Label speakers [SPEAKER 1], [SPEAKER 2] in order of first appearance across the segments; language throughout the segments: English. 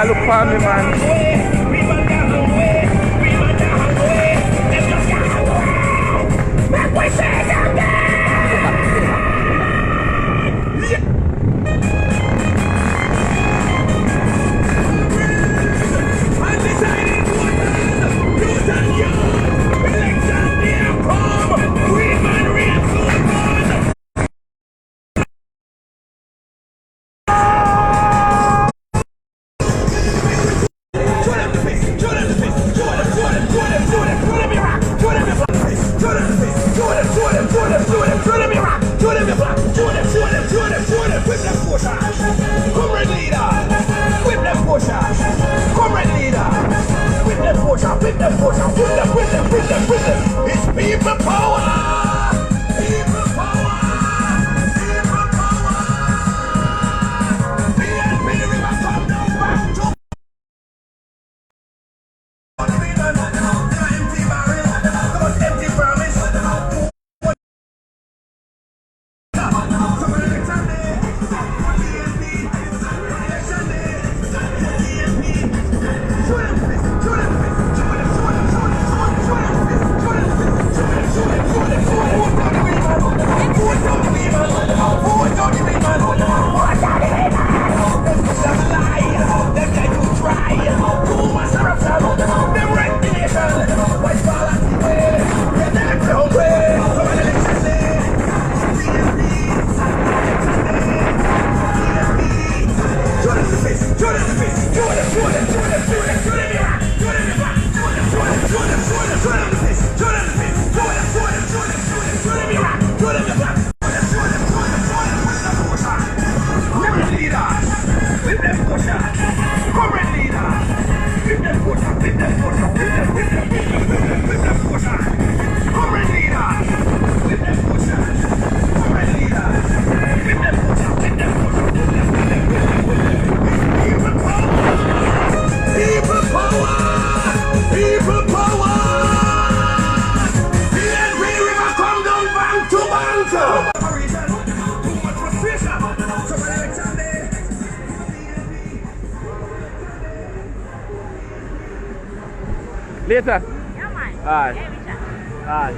[SPEAKER 1] Look for me, man. It's people power! People power! People power! PNP river come down back to empty barrel, empty promise. Later.
[SPEAKER 2] Yeah, man.
[SPEAKER 1] Alright. Alright.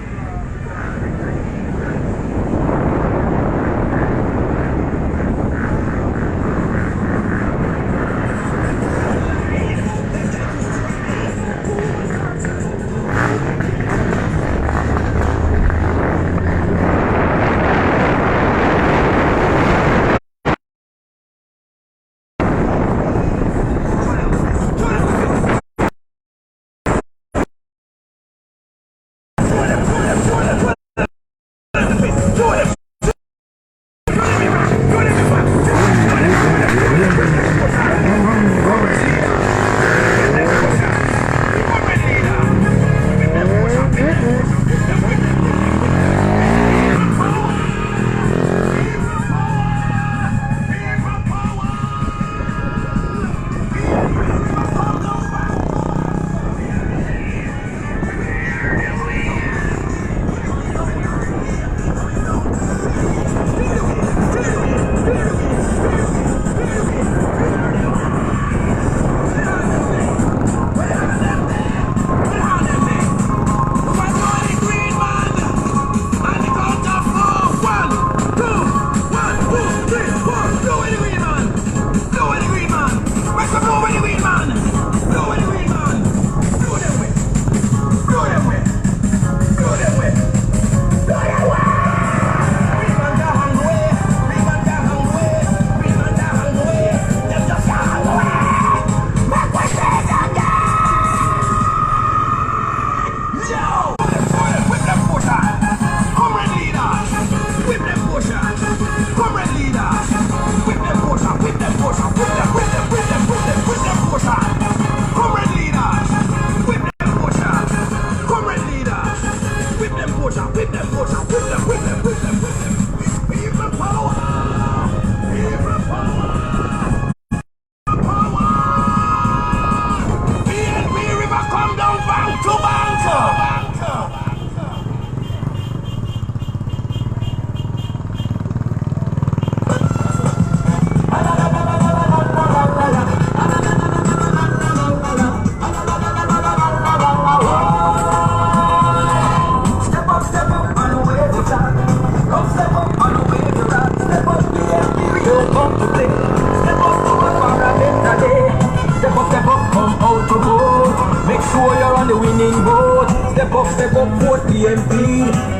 [SPEAKER 2] the winning boat. Step up, for PNP.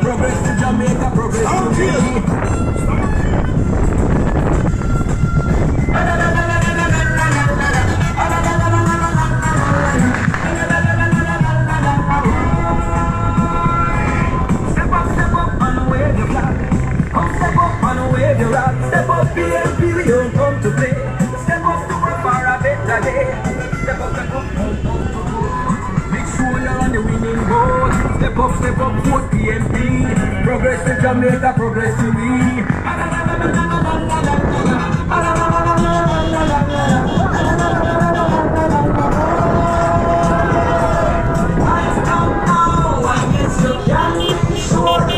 [SPEAKER 2] Progress to Jamaica, progress to me. Step up and wave your flag. Come step up and wave your rag. Step up PNP, we don't come to play. Step up to work for a better day. Step up, make sure you're on the winning boat. Step up, for PNP. Progress to Jamaica, progress to me.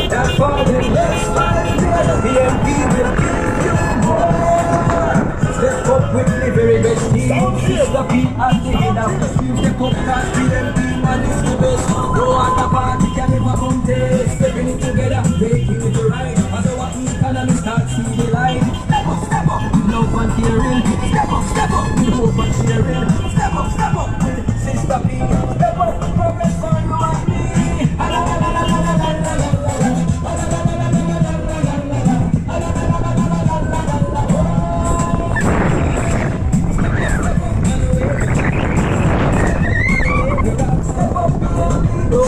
[SPEAKER 2] That's for the next 5 years, PNP will give you more. Step up with the very best team. Step in at the head of the team. Step up cause PNP man is the best. No other party can ever contest. Stepping it together, making it right. As our economy starts to the light. Step up, with love and caring. Step up, with hope and sharing. Step up with Sister P. Step up, progress for you and me.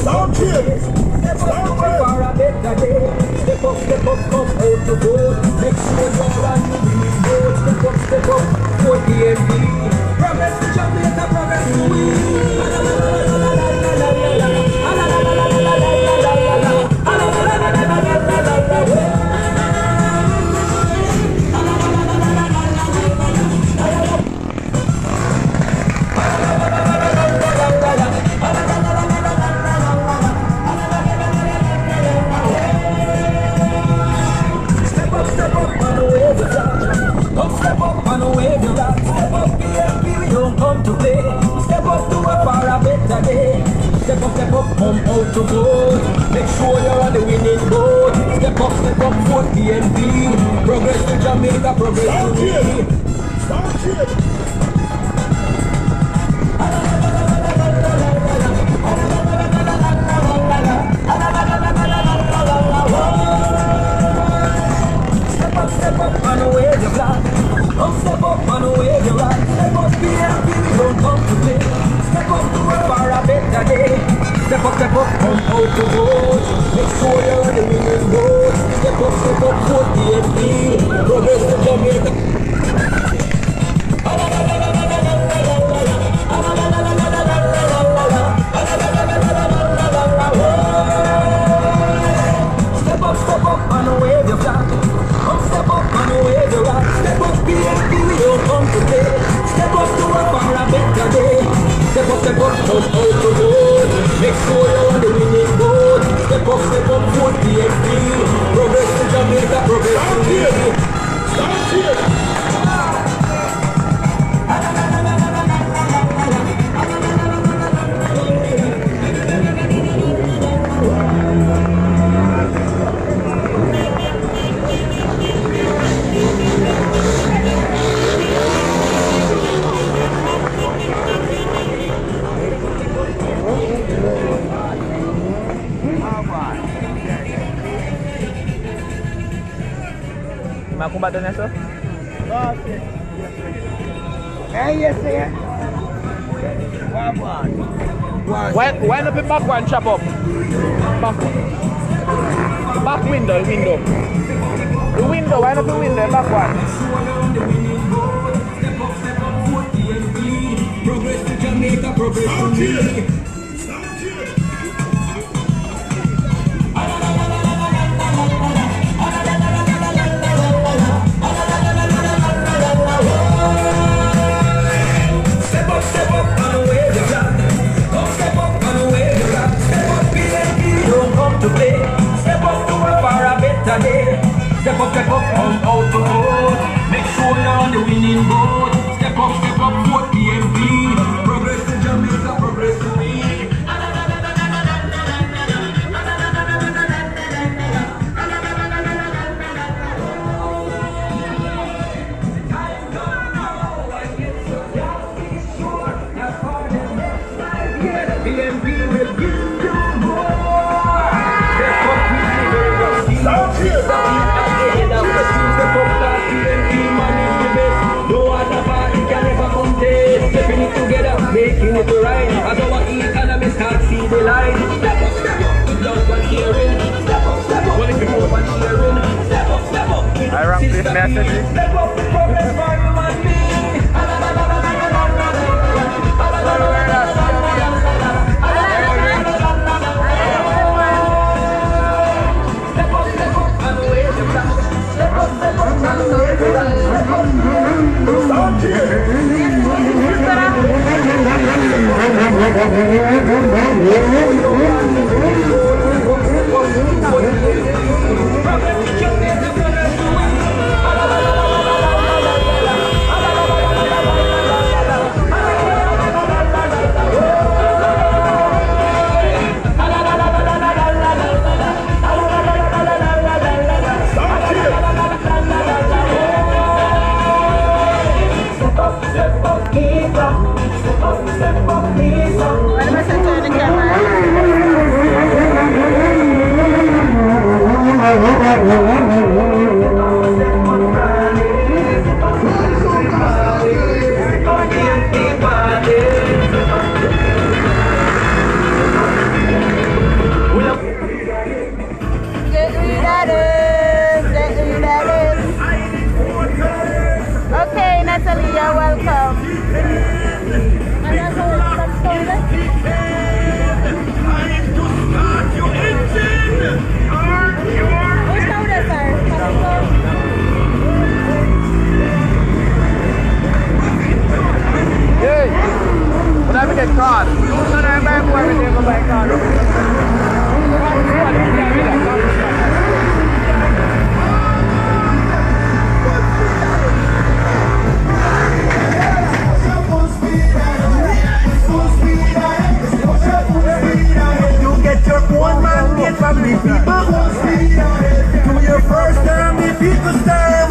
[SPEAKER 1] Don't kill.
[SPEAKER 2] Step up for a better day. Step up, come out the boat. Make sure you're on the winning boat. Step up, for PNP. Progress to Jamaica, progress to we. Step up and wave your flag. Come step up and wave your flag. Step up PNP, we don't come to play. Step up to work for a better day. Step up, come out to vote. Make sure you're on the winning boat. Step up, for PNP. Progress to Jamaica, progress to me.
[SPEAKER 1] Don't kill.
[SPEAKER 2] Step up and wave your flag. Come step up and wave your flag. Step up PNP, we don't come to play. Step up to work for a better day. Step up, come out to vote. Make sure you're on the winning boat. Step up, for PNP. Progress to Jamaica. Step up and wave your flag. Come step up and wave your flag. Step up PNP, we don't come to play. Step up to work for a better day. Step up, come out to vote. Make sure you're on the winning boat. Step up, for PNP. Progress to Jamaica, progress to me.
[SPEAKER 1] Stop here.
[SPEAKER 3] Makumba doon na so?
[SPEAKER 1] Yes, sir.
[SPEAKER 3] Wind up the back one, chop up. Back window. The window, wind up the window, back one.
[SPEAKER 2] Progress to Jamaica, progress to me. Step up and wave your flag. Come step up and wave your flag. Step up PNP, don't come to play. Step up to work for a better day. Step up, come out to vote. Make sure you're on the winning boat. Step up, for PNP. Progress to Jamaica, progress to me. PNP will
[SPEAKER 4] Okay, Natalie, you're welcome.
[SPEAKER 3] Hey, but I get caught. So I'm back where we go back on.
[SPEAKER 2] You get your own man made from the people. Do your first term, the people's term.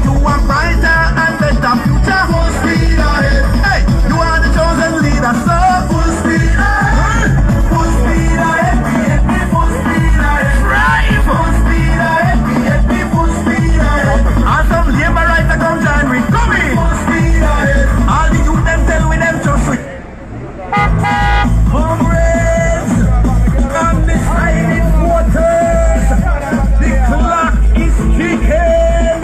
[SPEAKER 2] You want brighter and better future. Hey, you are the chosen leader, so full speed ahead. Full speed ahead, PNP, full speed ahead. Right, full speed ahead, PNP, full speed ahead. And some labor rights come join with coming. Full speed ahead. All the youth them tell with them just with. Comrades, on the silent waters, the clock is ticking.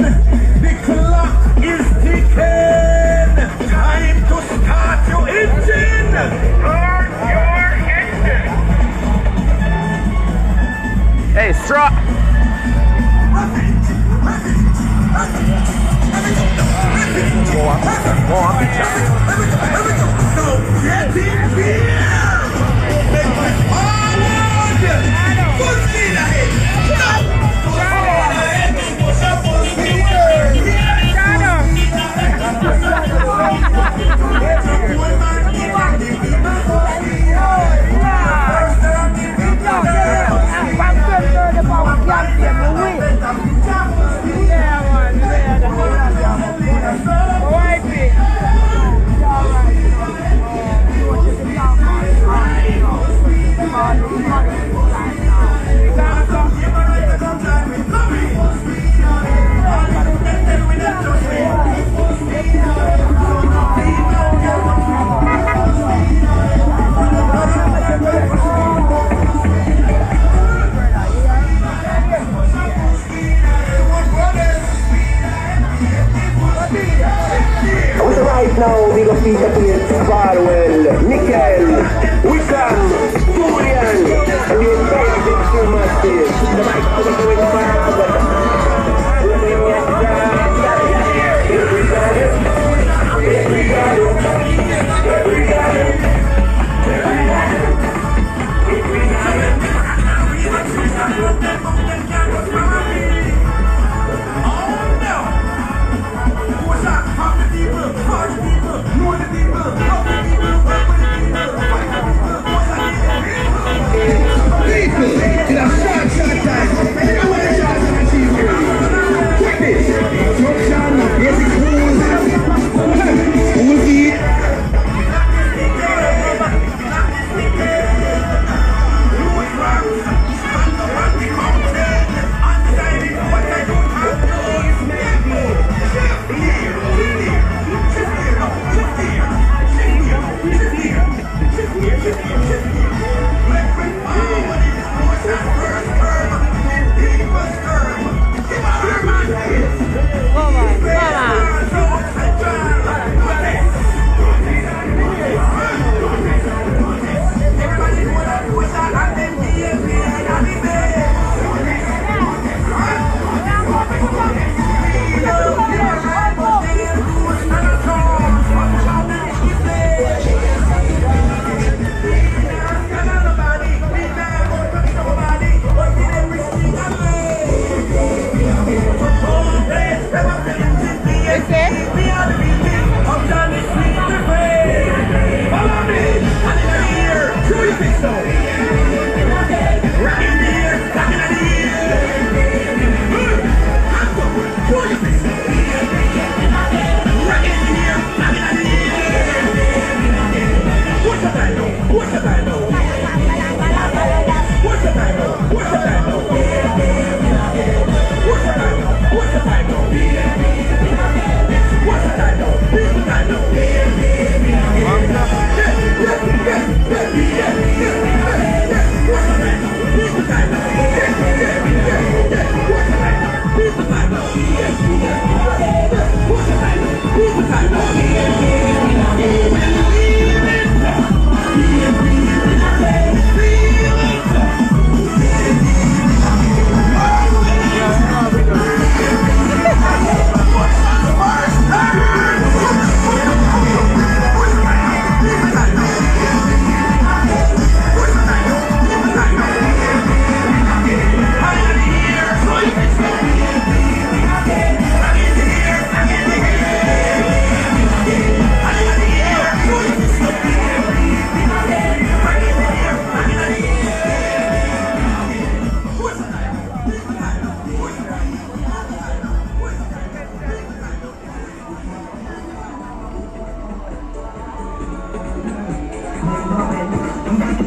[SPEAKER 2] The clock is ticking. Time to start your engine. Start your engine.
[SPEAKER 3] Hey, straw.
[SPEAKER 2] Go on, so get in here. Make my forward. Full speed ahead. Full speed ahead. Full speed Right now, we go feature players Farwell, Nickel, Wickham, Julian, and the entire Victor Masters. The mic is going forward.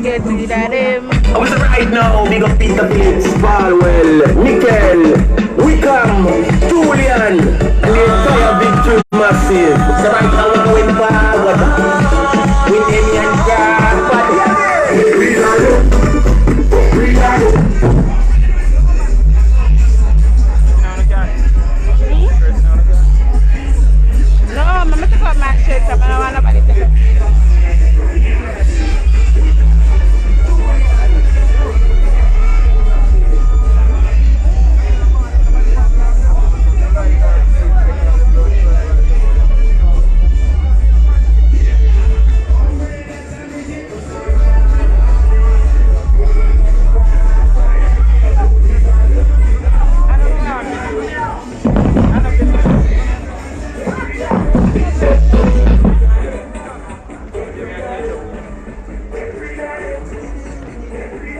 [SPEAKER 4] Get to that him.
[SPEAKER 2] I was right now, big up Peter Bates, Barwell, Nickel, Wickham, Julian, and the entire Victory Massive. So right now we're going forward with Amy and God.
[SPEAKER 4] No, I'm going to take out my shirt. I don't want nobody to take it.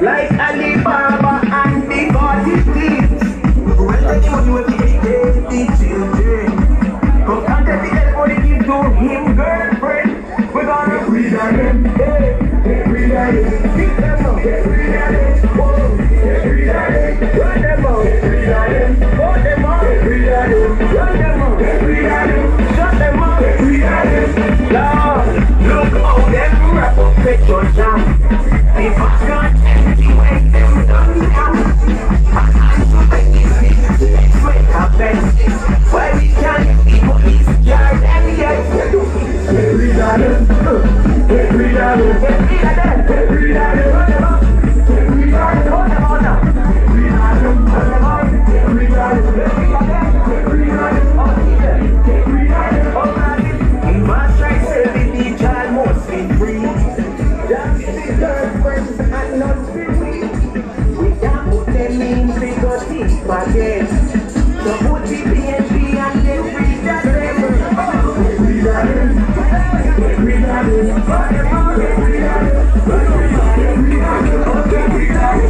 [SPEAKER 2] Like Alibaba and the body thieves. When anyone will be the children. Come and tell the everybody give to him girlfriend. We're gonna free them. Get free them. Keep them up. Get free them. Whoa. Get free them. Run them out. Get free them. Hold them out. Get free them. Run them out. Get free them. Shut them out. Get free them. Lord, look how them wrap up petrol jam. If I can't make them done now, let's make a best. Why we can't be police yard and yet get rid of them, get rid of them, get rid of them, get rid of them, run them up, get rid of them, hold them on now, get rid of them, hold them on, get rid of them, get rid of them, get rid of them, all of them, get rid of them, all of them. In my strike, say the child must be free. That's the girlfriends and not be we can't put them in because it's again. So put the PNP and get rid of them. Get rid of them. Get rid of them. Get rid of them. Get rid of them. Get rid of them. Get rid of them.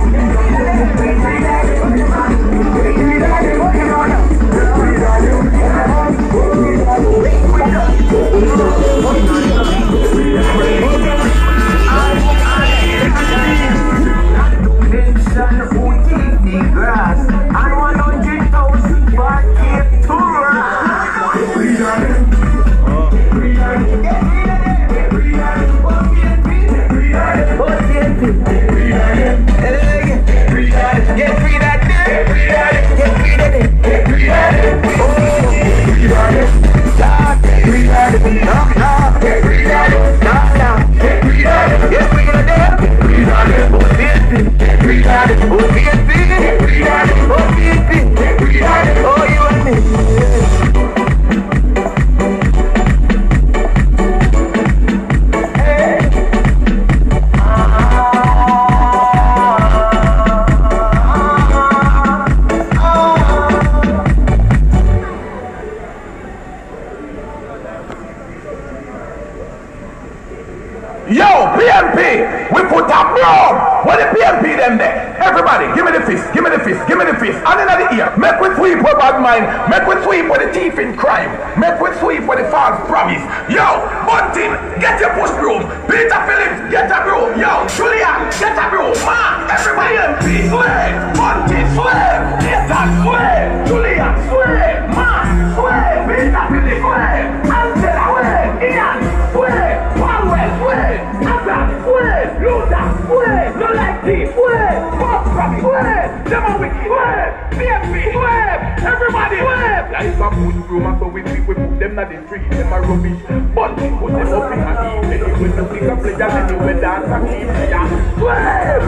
[SPEAKER 1] Yo, what the PNP them there? Everybody, give me the fist, give me the fist, give me the fist. And in the ear, make we sweep with bad mind, make we sweep with the thief in crime, make we sweep with the false promise. Yo, Bunting, get your push broom. Peter Phillips, get a broom. Yo, Julia, get a broom. Man, everybody PNP, swear. Bunting, swear. Ethan, swear. Julia, swear. Man, swear. Peter Phillips, swear. Angela, swear. Ian, swear. Powell, swear. Adam, swear. Luther, swear. No like T, swear. Bob, swear. Demo, swear. PNP, swear. Everybody, swear. Like a push broom, and so we put them in the street, them are rubbish. Bunting, put them up in a heap. Anyway, the pick up players, anyway, dance and keep ya. Swear.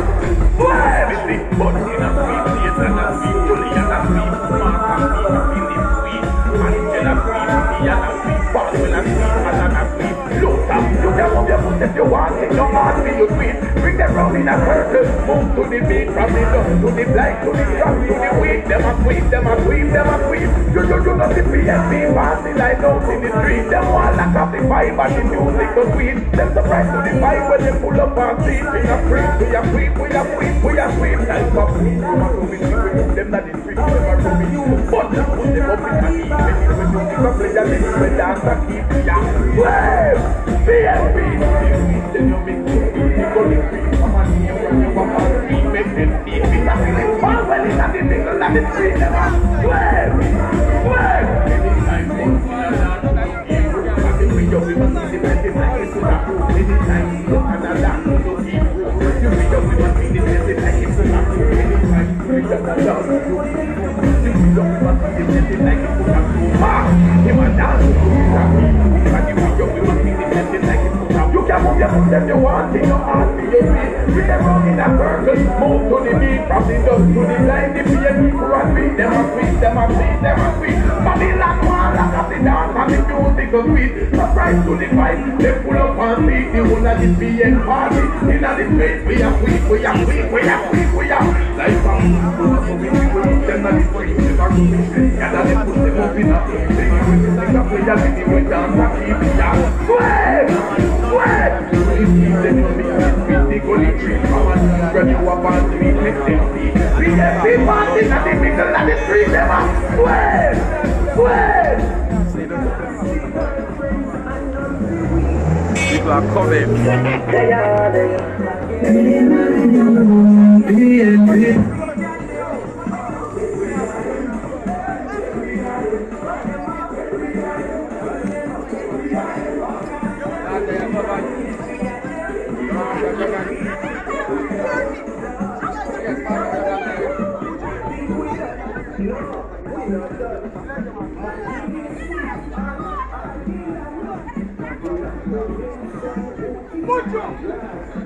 [SPEAKER 1] Swear. We see Bunting and sweet, Jason and sweet, Julian and sweet, Mark and Peter, Philip sweet, Angela sweet, Ian and sweet, Paul and sweet, Alan and sweet. Luther, you can move your foot if you want it, no heart for you sweet. Bring them round in a circle, move to the beat, from the dumb to the blind, to the strong, to the weak. Them a sweep, them a sweep, them a sweep. You know the PNP party like out in the street. Them want lock up the vibe and the music so sweet. Them surprised to the vibe when they pull up and see. We a sweep, we a sweep, we a sweep, we a sweep. Like a sweep, them a rubbish, we put them in the street, them a rubbish. But just put them up in the heat. When you pick up players, then you dance and keep ya. Sweep, PNP, then you mix it. You go to the street, come on, you run your walk on the street, make them see. We a sweep, well, it's not the middle of the street, them a sweep, sweep. Anytime, we must see the best in life, it's not true. Anytime, and a lot to keep true. You read up, we must see the best in life, it's not true. Anytime, we just a lot to keep true. You read up, we must see the best in life, it's not true. Him a dance to keep true. And you read up, we must see the best in life, it's not true. You can move your foot if you want, in your heart, in your feet. Bring them round in a circle, move to the beat, from the dust to the line. The PNP for a sweet, them a sweet, them a sweet, them a sweet. Babylon one, lock up the dance, and the music so sweet. Surprise to the fight, they pull up and beat the whole of the PN party. In the space, we are sweet, we are sweet, we are sweet, we are. Like some people, so we put them on the street, they are rubbish. And then they put them up in a heap. They will take a player, they will dance and keep ya. Sweat, sweat. If you then you make it sweet, they go to treat. Come on, when you up and sweet, make them see. PNP party, and the middle of the street, them are sweat, sweat.
[SPEAKER 3] People are coming.
[SPEAKER 1] Mucho.